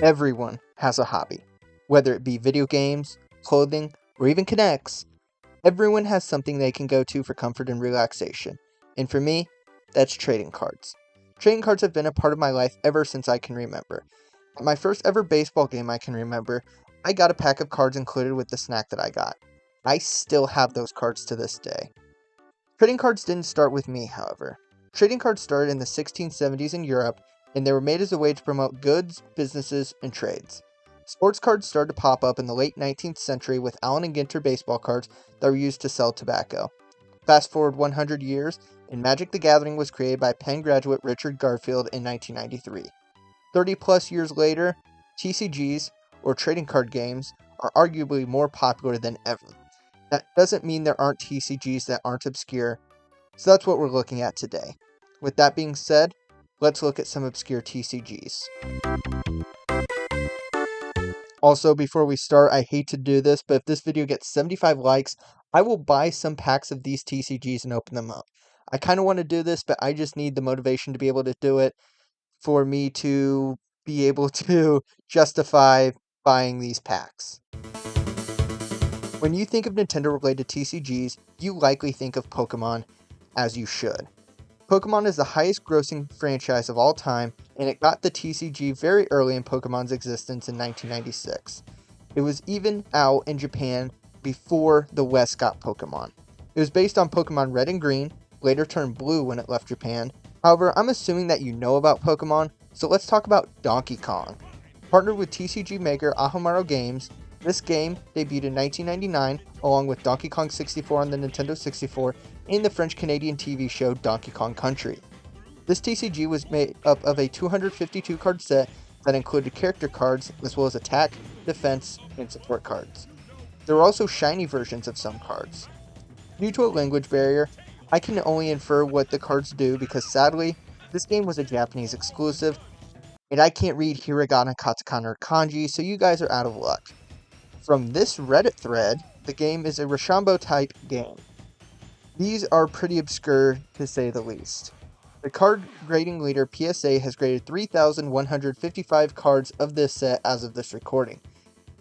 Everyone has a hobby. Whether it be video games, clothing, or even connects, everyone has something they can go to for comfort and relaxation. And for me, that's trading cards. Trading cards have been a part of my life ever since I can remember. At my first ever baseball game I can remember, I got a pack of cards included with the snack that I got. I still have those cards to this day. Trading cards didn't start with me, however. Trading cards started in the 1670s in Europe, and they were made as a way to promote goods, businesses, and trades. Sports cards started to pop up in the late 19th century with Allen and Ginter baseball cards that were used to sell tobacco. Fast forward 100 years, and Magic the Gathering was created by Penn graduate Richard Garfield in 1993. 30 plus years later, TCGs, or trading card games, are arguably more popular than ever. That doesn't mean there aren't TCGs that aren't obscure, so that's what we're looking at today. With that being said, let's look at some obscure TCGs. Also, before we start, I hate to do this, but if this video gets 75 likes, I will buy some packs of these TCGs and open them up. I kind of want to do this, but I just need the motivation to be able to do it for me to be able to justify buying these packs. When you think of Nintendo-related TCGs, you likely think of Pokemon, as you should. Pokemon is the highest grossing franchise of all time, and it got the TCG very early in Pokemon's existence in 1996. It was even out in Japan before the West got Pokemon. It was based on Pokemon Red and Green, later turned blue when it left Japan. However, I'm assuming that you know about Pokemon, so let's talk about Donkey Kong. Partnered with TCG maker Ahomaro Games, this game debuted in 1999 along with Donkey Kong 64 on the Nintendo 64 and the French-Canadian TV show Donkey Kong Country. This TCG was made up of a 252 card set that included character cards as well as attack, defense, and support cards. There were also shiny versions of some cards. Due to a language barrier, I can only infer what the cards do because sadly, this game was a Japanese exclusive, and I can't read hiragana, katakana, or kanji, so you guys are out of luck. From this Reddit thread, the game is a Rochambeau type game. These are pretty obscure to say the least. The card grading leader PSA has graded 3,155 cards of this set as of this recording.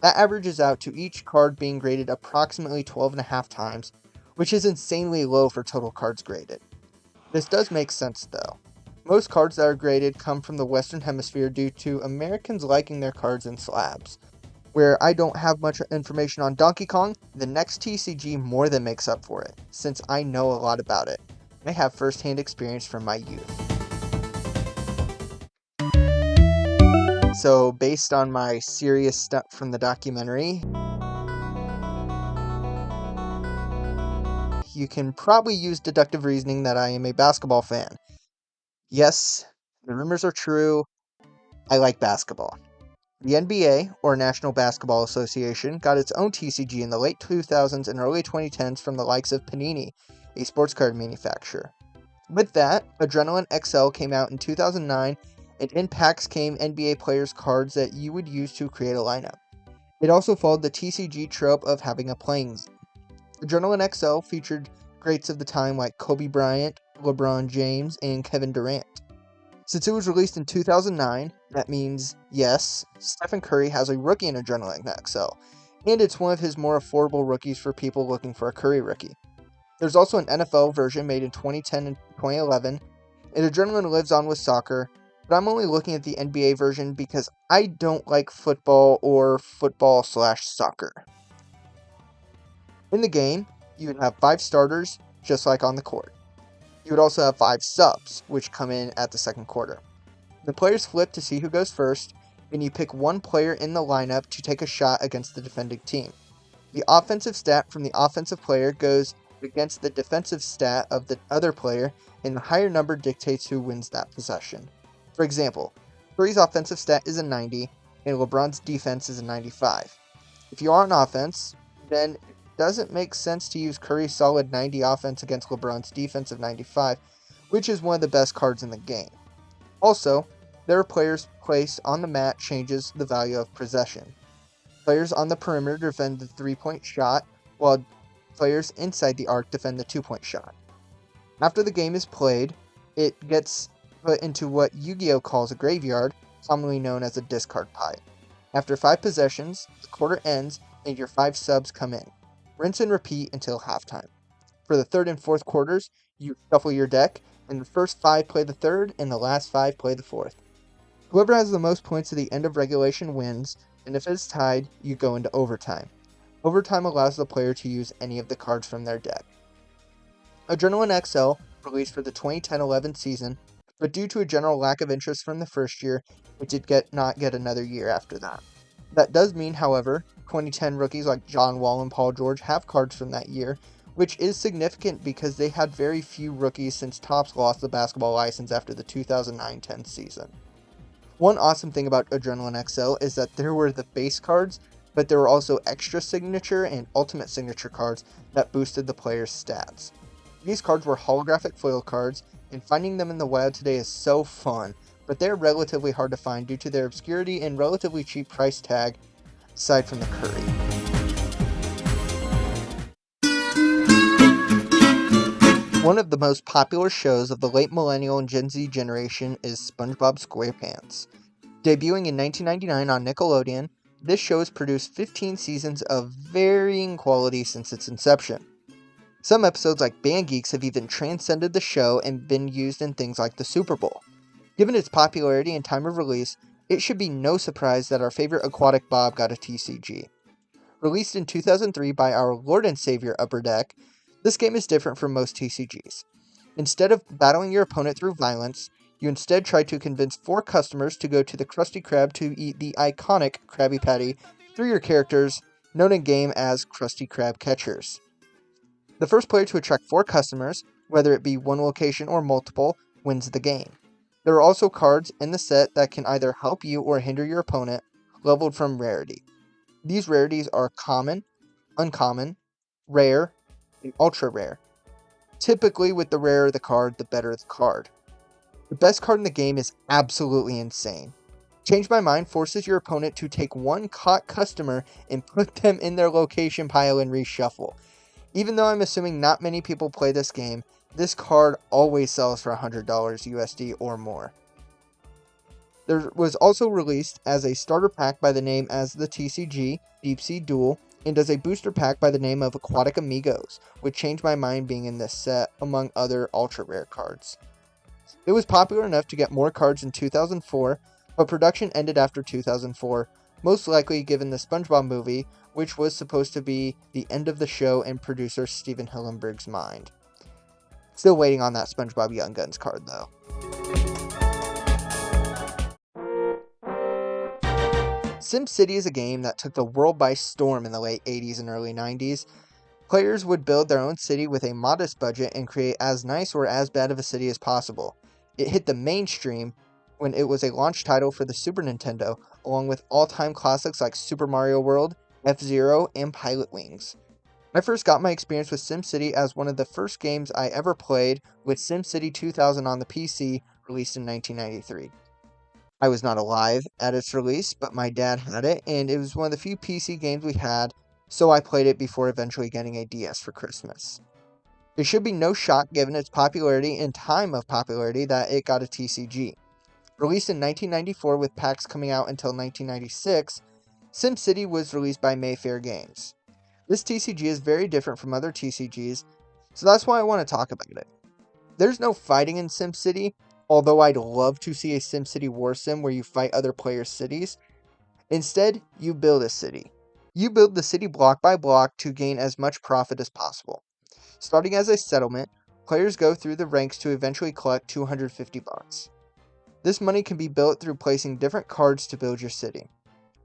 That averages out to each card being graded approximately 12.5 times, which is insanely low for total cards graded. This does make sense though. Most cards that are graded come from the Western Hemisphere due to Americans liking their cards in slabs. Where I don't have much information on Donkey Kong, the next TCG more than makes up for it, since I know a lot about it. I have first-hand experience from my youth. So, based on my serious stuff from the documentary, you can probably use deductive reasoning that I am a basketball fan. Yes, the rumors are true. I like basketball. The NBA, or National Basketball Association, got its own TCG in the late 2000s and early 2010s from the likes of Panini, a sports card manufacturer. With that, Adrenalyn XL came out in 2009, and in packs came NBA players' cards that you would use to create a lineup. It also followed the TCG trope of having a playing zone. Adrenalyn XL featured greats of the time like Kobe Bryant, LeBron James, and Kevin Durant. Since it was released in 2009, that means, yes, Stephen Curry has a rookie in Adrenalyn XL, and it's one of his more affordable rookies for people looking for a Curry rookie. There's also an NFL version made in 2010 and 2011, and Adrenalyn lives on with soccer, but I'm only looking at the NBA version because I don't like football or football/soccer. In the game, you would have 5 starters, just like on the court. You would also have 5 subs, which come in at the second quarter. The players flip to see who goes first, and you pick one player in the lineup to take a shot against the defending team. The offensive stat from the offensive player goes against the defensive stat of the other player, and the higher number dictates who wins that possession. For example, Curry's offensive stat is a 90, and LeBron's defense is a 95. If you are on offense, then doesn't make sense to use Curry's solid 90 offense against LeBron's defense of 95, which is one of the best cards in the game. Also, there are players placed on the mat changes the value of possession. Players on the perimeter defend the 3-point shot, while players inside the arc defend the 2-point shot. After the game is played, it gets put into what Yu-Gi-Oh calls a graveyard, commonly known as a discard pile. After 5 possessions, the quarter ends and your 5 subs come in. Rinse and repeat until halftime. For the third and fourth quarters, you shuffle your deck, and the first 5 play the third, and the last 5 play the fourth. Whoever has the most points at the end of regulation wins, and if it's tied, you go into overtime. Overtime allows the player to use any of the cards from their deck. Adrenalyn XL released for the 2010-11 season, but due to a general lack of interest from the first year, it did not get another year after that. That does mean, however, 2010 rookies like John Wall and Paul George have cards from that year, which is significant because they had very few rookies since Topps lost the basketball license after the 2009-10 season. One awesome thing about Adrenalyn XL is that there were the base cards, but there were also extra signature and ultimate signature cards that boosted the player's stats. These cards were holographic foil cards, and finding them in the wild today is so fun, but they're relatively hard to find due to their obscurity and relatively cheap price tag, aside from the Curry. One of the most popular shows of the late millennial and Gen Z generation is Spongebob Squarepants. Debuting in 1999 on Nickelodeon, this show has produced 15 seasons of varying quality since its inception. Some episodes like Band Geeks have even transcended the show and been used in things like the Super Bowl. Given its popularity and time of release, it should be no surprise that our favorite Aquatic Bob got a TCG. Released in 2003 by our Lord and Savior Upper Deck, this game is different from most TCGs. Instead of battling your opponent through violence, you instead try to convince 4 customers to go to the Krusty Krab to eat the iconic Krabby Patty through your characters, known in game as Krusty Krab Catchers. The first player to attract 4 customers, whether it be one location or multiple, wins the game. There are also cards in the set that can either help you or hinder your opponent, leveled from rarity. These rarities are common, uncommon, rare, and ultra rare. Typically, with the rarer the card, the better the card. The best card in the game is absolutely insane. Change My Mind forces your opponent to take one caught customer and put them in their location pile and reshuffle. Even though I'm assuming not many people play this game, this card always sells for $100 USD or more. There was also released as a starter pack by the name as the TCG Deep Sea Duel, and as a booster pack by the name of Aquatic Amigos, with Change My Mind being in this set, among other ultra rare cards. It was popular enough to get more cards in 2004, but production ended after 2004, most likely given the SpongeBob movie, which was supposed to be the end of the show in producer Steven Hillenburg's mind. Still waiting on that SpongeBob Young Guns card, though. SimCity is a game that took the world by storm in the late 80s and early 90s. Players would build their own city with a modest budget and create as nice or as bad of a city as possible. It hit the mainstream when it was a launch title for the Super Nintendo, along with all-time classics like Super Mario World, F-Zero, and Pilot Wings. I first got my experience with SimCity as one of the first games I ever played with SimCity 2000 on the PC, released in 1993. I was not alive at its release, but my dad had it, and it was one of the few PC games we had, so I played it before eventually getting a DS for Christmas. It should be no shock given its popularity and time of popularity that it got a TCG. Released in 1994 with packs coming out until 1996, SimCity was released by Mayfair Games. This TCG is very different from other TCGs, so that's why I want to talk about it. There's no fighting in SimCity, although I'd love to see a SimCity War Sim where you fight other players' cities. Instead, you build a city. You build the city block by block to gain as much profit as possible. Starting as a settlement, players go through the ranks to eventually collect $250. This money can be built through placing different cards to build your city.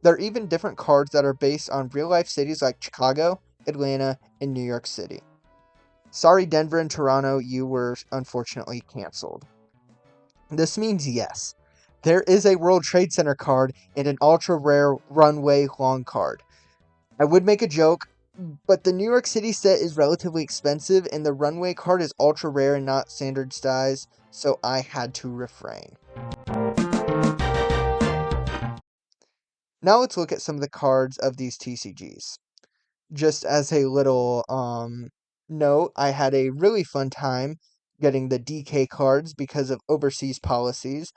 There are even different cards that are based on real-life cities like Chicago, Atlanta, and New York City. Sorry, Denver and Toronto, you were unfortunately canceled. This means yes, there is a World Trade Center card and an ultra-rare runway long card. I would make a joke, but the New York City set is relatively expensive and the runway card is ultra-rare and not standard size, so I had to refrain. Now let's look at some of the cards of these TCGs. Just as a little note, I had a really fun time getting the DK cards because of overseas policies.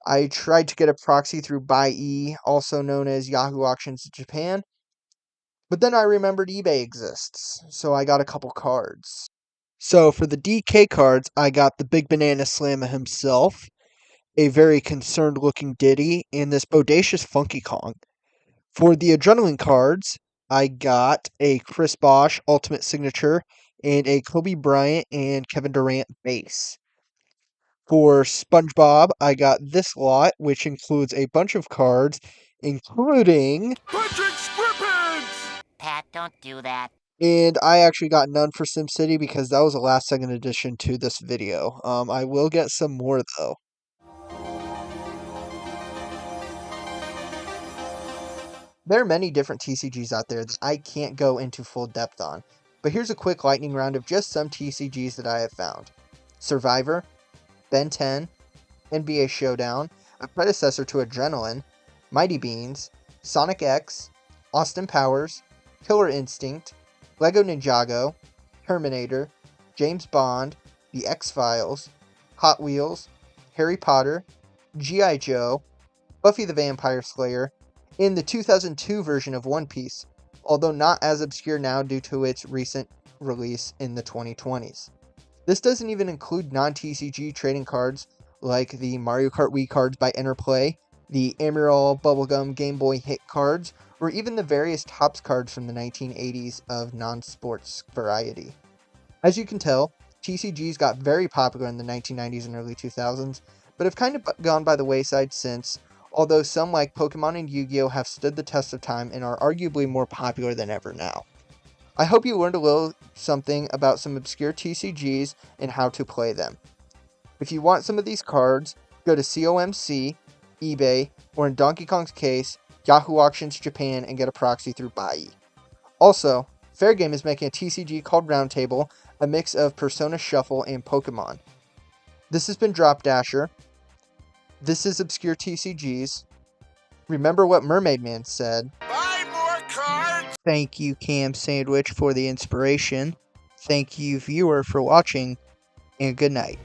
I tried to get a proxy through Buy-E, also known as Yahoo Auctions Japan, but then I remembered eBay exists, so I got a couple cards. So for the DK cards, I got the Big Banana Slammer himself, a very concerned looking Diddy, and this bodacious Funky Kong. For the Adrenalyn cards, I got a Chris Bosh Ultimate Signature and a Kobe Bryant and Kevin Durant base. For SpongeBob, I got this lot, which includes a bunch of cards, including... Pat, don't do that. And I actually got none for SimCity because that was a last second addition to this video. I will get some more though. There are many different TCGs out there that I can't go into full depth on, but here's a quick lightning round of just some TCGs that I have found. Survivor, Ben 10, NBA Showdown, a predecessor to Adrenalyn, Mighty Beans, Sonic X, Austin Powers, Killer Instinct, Lego Ninjago, Terminator, James Bond, The X-Files, Hot Wheels, Harry Potter, G.I. Joe, Buffy the Vampire Slayer, and the 2002 version of One Piece, although not as obscure now due to its recent release in the 2020s. This doesn't even include non-TCG trading cards like the Mario Kart Wii cards by Interplay, the Emerald Bubblegum Game Boy hit cards, or even the various Topps cards from the 1980s of non-sports variety. As you can tell, TCGs got very popular in the 1990s and early 2000s, but have kind of gone by the wayside since, although some like Pokemon and Yu-Gi-Oh! Have stood the test of time and are arguably more popular than ever now. I hope you learned a little something about some obscure TCGs and how to play them. If you want some of these cards, go to COMC, eBay, or in Donkey Kong's case, Yahoo Auctions Japan and get a proxy through Buy-E. Also, Fair Game is making a TCG called Roundtable, a mix of Persona Shuffle and Pokemon. This has been Dropdasher. This is Obscure TCGs. Remember what Mermaid Man said. Buy more cards! Thank you, Cam Sandwich, for the inspiration. Thank you, viewer, for watching, and good night.